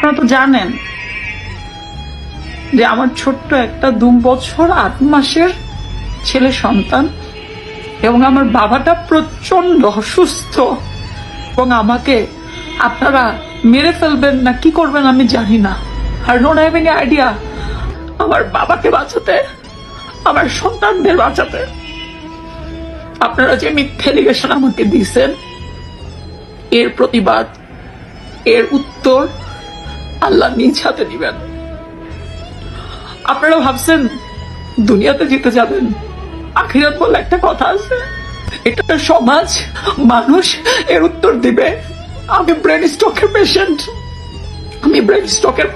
আপনারা তো জানেন যে আমার ছোট্ট একটা 2 বছর 8 মাসের ছেলে সন্তান, এবং আমার বাবাটা প্রচন্ড অসুস্থ, এবং আমাকে আপনারা মেরে ফেলবেন না কি করবেন আমি জানি না। আর ডোন্ট হ্যাভ এনি আইডিয়া আমার বাবাকে বাঁচাতে, আমার সন্তানদের বাঁচাতে আপনারা যে মিথ্যে এলিগেশন আমাকে দিয়েছেন, এর প্রতিবাদ, এর উত্তর আল্লাহ নিজ হাতে দিবেন। আপনারা ভাবছেন দুনিয়াতে জিতে যাবেন, আখিরাত বলে একটা কথা আছে, এটা সমাজ, মানুষ এর উত্তর দিবে। আমি ব্রেন স্ট্রোকের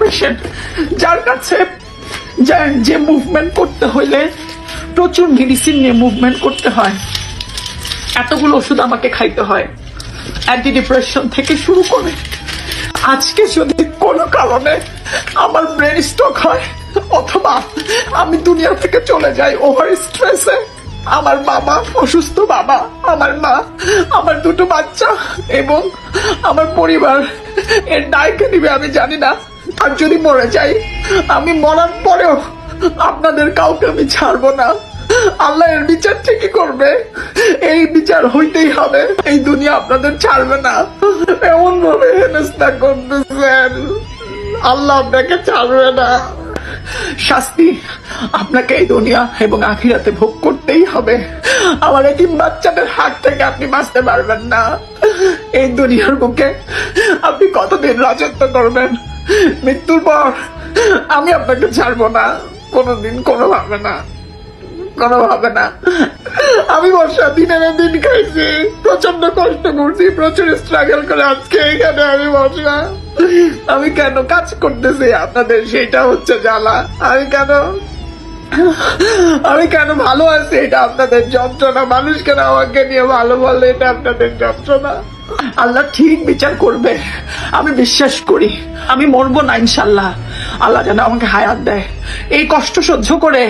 পেশেন্ট, যার কাছে যে মুভমেন্ট করতে হইলে প্রচুর মেডিসিন নিয়ে মুভমেন্ট করতে হয়, এতগুলো ওষুধ আমাকে খাইতে হয়, অ্যান্টি ডিপ্রেশন থেকে শুরু করে। আজকে যদি কোনো কারণে আমার ব্রেন স্ট্রোক হয় অথবা আমি দুনিয়া থেকে চলে যাই ওভার স্ট্রেসে, আমার বাবা অসুস্থ, বাবা, আমার মা, আমার 2টো বাচ্চা এবং আমার পরিবার এর দায়কে নিবে আমি জানি না। আর যদি মরে যাই, আমি মরার পরেও আপনাদের কাউকে আমি ছাড়বো না। আল্লাহ এর বিচার ঠিকই করবে, এই বিচার হইতেই হবে। এই দুনিয়া আপনাদের ছাড়বে না। এমন ভাবে হেনস্থা করতেছেন, আল্লাহ আপনাকে ছাড়বে না। শাস্তি আপনাকে এই দুনিয়া এবং আখিরাতে ভোগ করতেই হবে। আমার এতিম বাচ্চাদের হাত থেকে আপনি বাঁচতে পারবেন না। এই দুনিয়ার বুকে আপনি কতদিন রাজত্ব করবেন? মৃত্যুর পর আমি আপনাকে ছাড়বো না, কোনোদিন, কোনোভাবে না। আমি বর্ষা দিনের দিন খাইছি, প্রচন্ড কষ্ট করছি, প্রচুর স্ট্রাগল করে আজকে এখানে আমি বর্ষা। আমি কেন কাজ করতেছি আপনাদের, সেটা হচ্ছে জ্বালা। আমি কেন ভালো আছি, এটা আপনাদের যন্ত্রণা। মানুষ কেন আমাকে নিয়ে ভালো বলে, এটা আপনাদের যন্ত্রণা। আল্লাহ ঠিক বিচার করবে, আমি বিশ্বাস করি। আমি মরবো না ইনশাল্লাহ। আল্লাহ যেন আমাকে হায়াত দেয়, এই কষ্ট সহ্য করে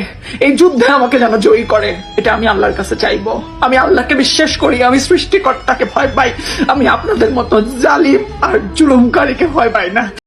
এই যুদ্ধে আমাকে যেন জয়ী করে, এটা আমি আল্লাহর কাছে চাইবো। আমি আল্লাহকে বিশ্বাস করি, আমি সৃষ্টিকর্তাকে ভয় পাই, আমি আপনাদের মতো জালিম আর জুলুমকারীকে ভয় পাই না।